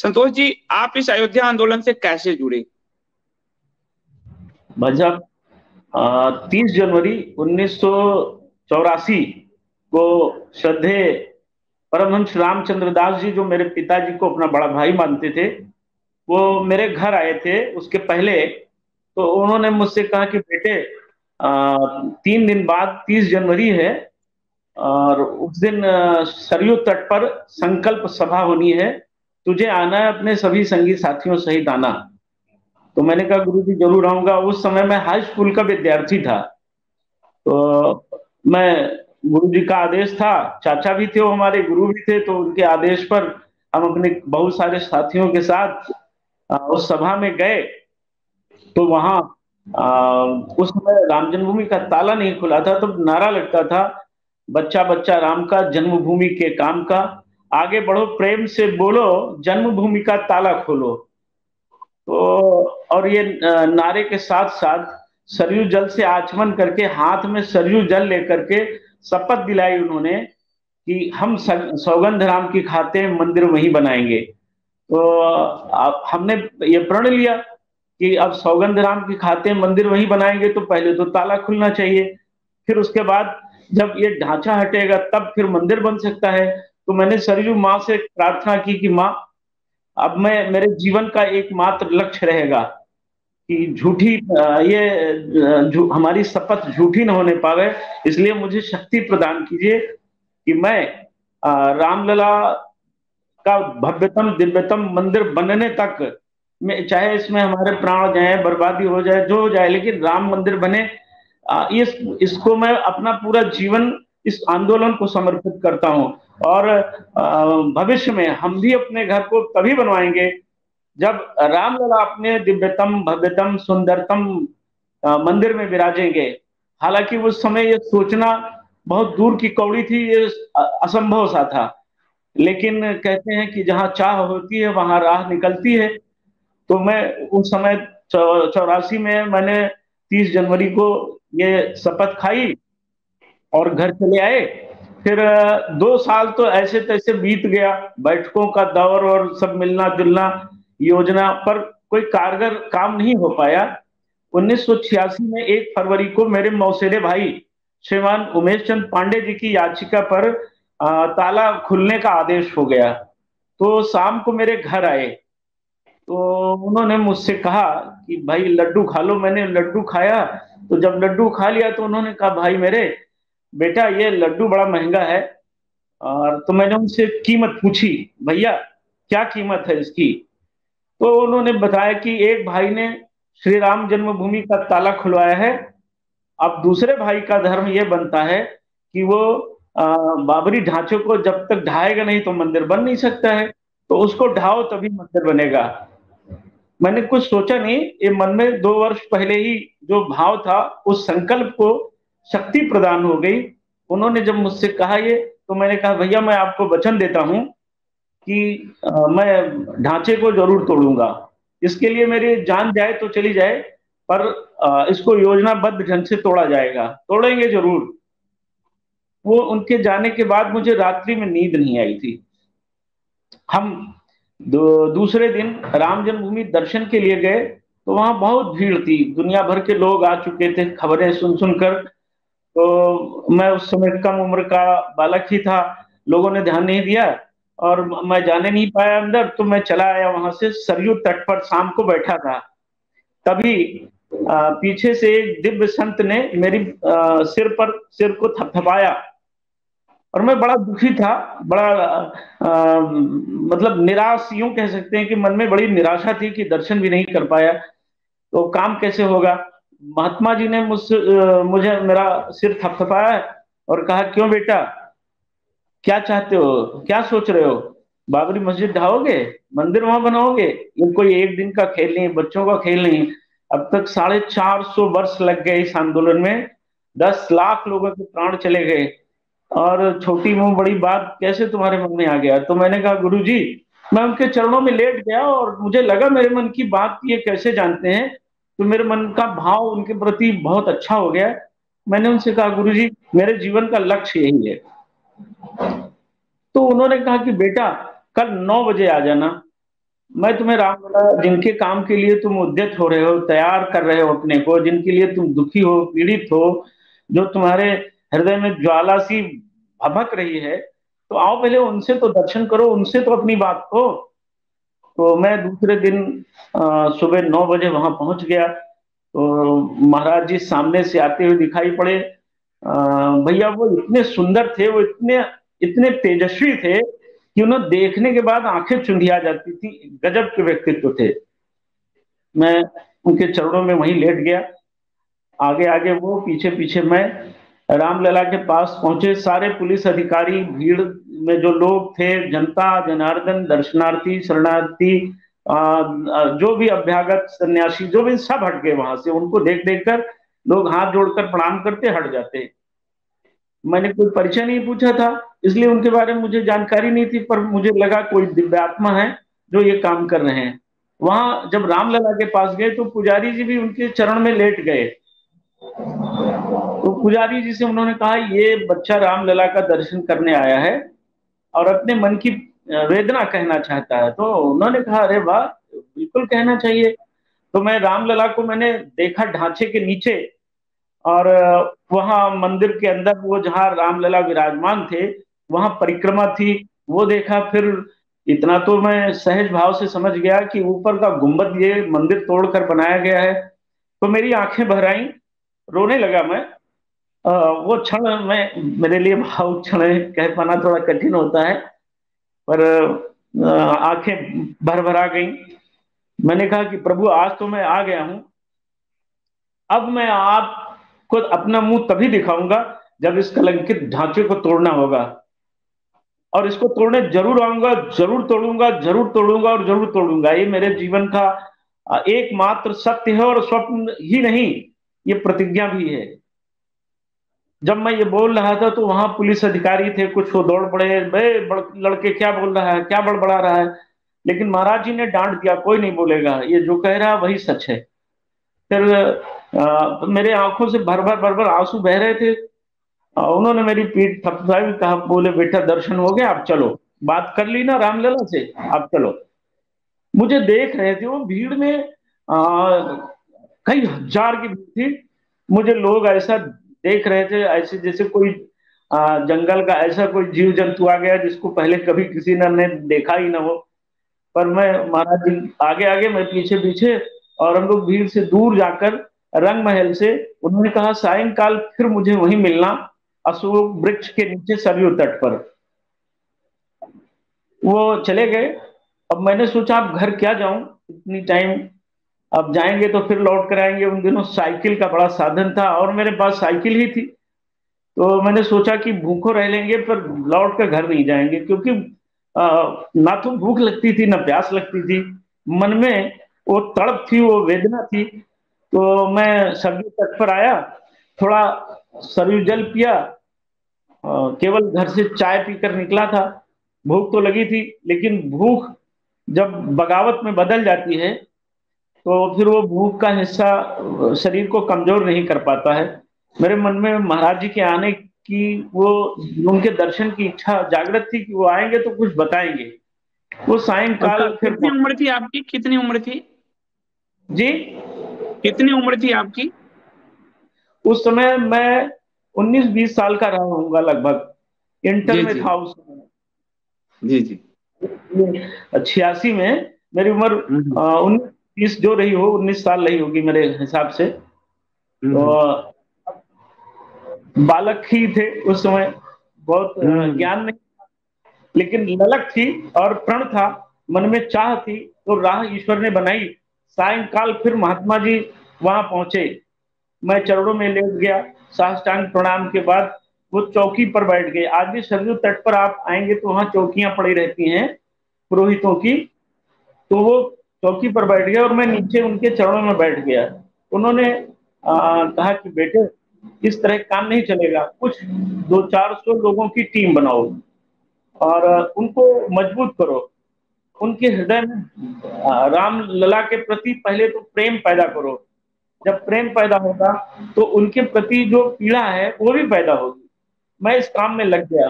संतोष जी, आप इस अयोध्या आंदोलन से कैसे जुड़े? भाई साहब, 30 जनवरी 1984 को श्रद्धेय परमहंस रामचंद्र दास जी, जो मेरे पिताजी को अपना बड़ा भाई मानते थे, वो मेरे घर आए थे। उसके पहले तो उन्होंने मुझसे कहा कि बेटे, 3 दिन बाद 30 जनवरी है और उस दिन सरयू तट पर संकल्प सभा होनी है, तुझे आना है, अपने सभी संगी साथियों सहित आना। तो मैंने कहा गुरु जी जरूर आऊंगा। उस समय मैं हाई स्कूल का विद्यार्थी था। तो मैं, गुरु जी का आदेश था, चाचा भी थे वो, हमारे गुरु भी थे, तो उनके आदेश पर हम अपने बहुत सारे साथियों के साथ उस सभा में गए। तो वहां उस समय राम जन्मभूमि का ताला नहीं खुला था, तो नारा लगता था, बच्चा बच्चा राम का, जन्मभूमि के काम का, आगे बढ़ो प्रेम से बोलो, जन्मभूमि का ताला खोलो। तो और ये नारे के साथ साथ सरयू जल से आचमन करके, हाथ में सरयू जल लेकर के शपथ दिलाई उन्होंने कि हम सौगंध राम की खाते हैं, मंदिर वहीं बनाएंगे। तो अब हमने ये प्रण लिया कि अब सौगंध राम की खाते हैं, मंदिर वहीं बनाएंगे, तो पहले तो ताला खुलना चाहिए, फिर उसके बाद जब ये ढांचा हटेगा तब फिर मंदिर बन सकता है। तो मैंने सरयू माँ से प्रार्थना की कि माँ, अब मैं, मेरे जीवन का एकमात्र लक्ष्य रहेगा कि झूठी हमारी शपथ झूठी न होने पावे, इसलिए मुझे शक्ति प्रदान कीजिए कि मैं रामलला का भव्यतम दिव्यतम मंदिर बनने तक में, चाहे इसमें हमारे प्राण जाए, बर्बादी हो जाए, जो हो जाए, लेकिन राम मंदिर बने। इसको मैं अपना पूरा जीवन इस आंदोलन को समर्पित करता हूँ। और भविष्य में हम भी अपने घर को तभी बनवाएंगे जब रामलला अपने दिव्यतम भव्यतम सुंदरतम मंदिर में विराजेंगे। हालांकि उस समय ये सोचना बहुत दूर की कौड़ी थी, ये असंभव सा था, लेकिन कहते हैं कि जहां चाह होती है वहां राह निकलती है। तो मैं उस समय 84 में मैंने 30 जनवरी को ये शपथ खाई और घर चले आए। फिर 2 साल तो ऐसे तैसे बीत गया, बैठकों का दौर और सब मिलना जुलना, योजना पर कोई कारगर काम नहीं हो पाया। 1986 में 1 फरवरी को मेरे मौसेरे भाई श्रीमान उमेश चंद पांडे जी की याचिका पर ताला खुलने का आदेश हो गया। तो शाम को मेरे घर आए, तो उन्होंने मुझसे कहा कि भाई लड्डू खा लो। मैंने लड्डू खाया। तो जब लड्डू खा लिया तो उन्होंने कहा, भाई मेरे बेटा, ये लड्डू बड़ा महंगा है। और तो मैंने उनसे कीमत पूछी, भैया क्या कीमत है इसकी? तो उन्होंने बताया कि एक भाई ने श्री राम जन्मभूमि का ताला खुलवाया है, अब दूसरे भाई का धर्म यह बनता है कि वो बाबरी ढांचे को जब तक ढाएगा नहीं तो मंदिर बन नहीं सकता है, तो उसको ढाओ तभी मंदिर बनेगा। मैंने कुछ सोचा नहीं, ये मन में 2 वर्ष पहले ही जो भाव था, उस संकल्प को शक्ति प्रदान हो गई। उन्होंने जब मुझसे कहा ये, तो मैंने कहा भैया मैं आपको वचन देता हूं कि मैं ढांचे को जरूर तोड़ूंगा। इसके लिए मेरी जान जाए तो चली जाए, पर इसको योजनाबद्ध ढंग से तोड़ा जाएगा, तोड़ेंगे जरूर। वो उनके जाने के बाद मुझे रात्रि में नींद नहीं आई थी। हम दूसरे दिन राम जन्मभूमि दर्शन के लिए गए, तो वहां बहुत भीड़ थी, दुनिया भर के लोग आ चुके थे, खबरें सुन सुनकर। तो मैं उस समय कम उम्र का बालक ही था, लोगों ने ध्यान नहीं दिया और मैं जाने नहीं पाया अंदर। तो मैं चला आया वहां से, सरयू तट पर शाम को बैठा था। तभी पीछे से एक दिव्य संत ने मेरी सिर को थपथपाया, और मैं बड़ा दुखी था, बड़ा मतलब निराश, यूं कह सकते हैं कि मन में बड़ी निराशा थी कि दर्शन भी नहीं कर पाया, तो काम कैसे होगा। महात्मा जी ने मुझे मेरा सिर थपथपाया और कहा, क्यों बेटा, क्या चाहते हो, क्या सोच रहे हो? बाबरी मस्जिद ढाओगे, मंदिर वहां बनाओगे? ये कोई एक दिन का खेल नहीं, बच्चों का खेल नहीं। अब तक 450 वर्ष लग गए इस आंदोलन में, 10 लाख लोगों के प्राण चले गए, और छोटी मुंह बड़ी बात कैसे तुम्हारे मन में आ गया? तो मैंने कहा, गुरु जी, मैं उनके चरणों में लेट गया और मुझे लगा मेरे मन की बात ये कैसे जानते हैं, तो मेरे मन का भाव उनके प्रति बहुत अच्छा हो गया। मैंने उनसे कहा, गुरु जी, मेरे जीवन का लक्ष्य यही है। तो उन्होंने कहा कि बेटा, कल 9 बजे आ जाना। मैं तुम्हें रामलला, जिनके काम के लिए तुम उद्यत हो रहे हो, तैयार कर रहे हो अपने को, जिनके लिए तुम दुखी हो, पीड़ित हो, जो तुम्हारे हृदय में ज्वाला सी भभक रही है, तो आओ पहले उनसे तो दर्शन करो, उनसे तो अपनी बात को। तो मैं दूसरे दिन सुबह 9 बजे वहां पहुंच गया। तो महाराज जी सामने से आते हुए दिखाई पड़े। भैया वो इतने सुंदर थे, वो इतने इतने तेजस्वी थे कि उन्हें देखने के बाद आंखें चुंधिया जाती थी। गजब के व्यक्तित्व थे। मैं उनके चरणों में वहीं लेट गया। आगे आगे वो, पीछे पीछे मैं। रामलला के पास पहुंचे, सारे पुलिस अधिकारी, भीड़ में जो लोग थे, जनता जनार्दन, दर्शनार्थी, शरणार्थी, जो भी अभ्यागत सन्यासी, जो भी, सब हट गए वहां से। उनको देख देख कर लोग हाथ जोड़कर प्रणाम करते, हट जाते। मैंने कोई परिचय नहीं पूछा था, इसलिए उनके बारे में मुझे जानकारी नहीं थी, पर मुझे लगा कोई दिव्यात्मा है जो ये काम कर रहे हैं। वहां जब रामलला के पास गए तो पुजारी जी भी उनके चरण में लेट गए। तो पुजारी जी से उन्होंने कहा, ये बच्चा रामलला का दर्शन करने आया है और अपने मन की वेदना कहना चाहता है। तो उन्होंने कहा, अरे वाह, बिल्कुल कहना चाहिए। तो मैं रामलला को मैंने देखा ढांचे के नीचे, और वहां मंदिर के अंदर वो जहां रामलला विराजमान थे, वहां परिक्रमा थी, वो देखा। फिर इतना तो मैं सहज भाव से समझ गया कि ऊपर का गुंबद ये मंदिर तोड़कर बनाया गया है। तो मेरी आंखें भर आई, रोने लगा मैं। वो क्षण में मेरे लिए भावुक क्षण है, कह पाना थोड़ा कठिन होता है, पर आंखें भर भर आ गई। मैंने कहा कि प्रभु, आज तो मैं आ गया हूं, अब मैं आपको अपना मुंह तभी दिखाऊंगा जब इस कलंकित ढांचे को तोड़ना होगा। और इसको तोड़ने जरूर आऊंगा, जरूर तोड़ूंगा, जरूर तोड़ूंगा और जरूर तोड़ूंगा। ये मेरे जीवन का एकमात्र सत्य है, और स्वप्न ही नहीं, ये प्रतिज्ञा भी है। जब मैं ये बोल रहा था तो वहां पुलिस अधिकारी थे, कुछ वो दौड़ पड़े, लड़के क्या बोल रहा है, क्या बड़बड़ा रहा है। लेकिन महाराज जी ने डांट दिया, कोई नहीं बोलेगा, ये जो कह रहा है वही सच है। फिर मेरे आंखों से भर भर भर भर आंसू बह रहे थे। उन्होंने मेरी पीठ थपथपाई, कहा, बोले, बेटा दर्शन हो गया, आप चलो। बात कर ली ना रामलला से, आप चलो। मुझे देख रहे थे वो भीड़ में, कई हजार की भीड़ थी। मुझे लोग ऐसा देख रहे थे, ऐसे जैसे कोई जंगल का ऐसा कोई जीव जंतु आ गया जिसको पहले कभी किसी ने देखा ही ना हो। पर मैं, महाराज जी आगे आगे, मैं पीछे पीछे, और हम लोग भीड़ से दूर जाकर रंग महल से, उन्होंने कहा, सायंकाल फिर मुझे वहीं मिलना, अशोक वृक्ष के नीचे सरयू तट पर। वो चले गए। अब मैंने सोचा, अब घर क्या जाऊं, इतनी टाइम, अब जाएंगे तो फिर लौट कर आएंगे। उन दिनों साइकिल का बड़ा साधन था और मेरे पास साइकिल ही थी। तो मैंने सोचा कि भूखों रह लेंगे, पर लौट कर घर नहीं जाएंगे, क्योंकि ना तो भूख लगती थी ना प्यास लगती थी। मन में वो तड़प थी, वो वेदना थी। तो मैं सरयू तट पर आया, थोड़ा सरयू जल पिया, केवल घर से चाय पीकर निकला था। भूख तो लगी थी, लेकिन भूख जब बगावत में बदल जाती है तो फिर वो भूख का हिस्सा शरीर को कमजोर नहीं कर पाता है। मेरे मन में महाराज जी के आने की, वो उनके दर्शन की इच्छा जागृत थी कि वो आएंगे तो कुछ बताएंगे। वो सायंकाल फिर कितनी उम्र थी आपकी, कितनी उम्र थी? जी, कितनी उम्र थी आपकी? उस समय मैं 19-20 साल का रहा होऊंगा लगभग। इंटर जी में जी। था उस समय। जी जी। 86 में मेरी उम्र हम्म 19-20 जो रही हो, 19 साल रही होगी मेरे हिसाब से। तो हम्म बालक ही थे उस समय, बहुत हम्म ज्ञान नहीं, लेकिन ललक थी और प्रण था, मन में चाह थी। तो राह ईश्वर ने बनाई। सायंकाल फिर महात्मा जी वहां पहुंचे। मैं चरणों में लेट गया। साष्टांग प्रणाम के बाद वो चौकी पर बैठ गए। आज भी सरयू तट पर आप आएंगे तो वहां चौकियां पड़ी रहती हैं पुरोहितों की। तो वो चौकी पर बैठ गया और मैं नीचे उनके चरणों में बैठ गया। उन्होंने कहा कि बेटे, इस तरह काम नहीं चलेगा, कुछ 200-400 लोगों की टीम बनाओ और उनको मजबूत करो। उनके हृदय में राम लला के प्रति पहले तो प्रेम पैदा करो। जब प्रेम पैदा होगा तो उनके प्रति जो पीड़ा है वो भी पैदा होगी। मैं इस काम में लग गया।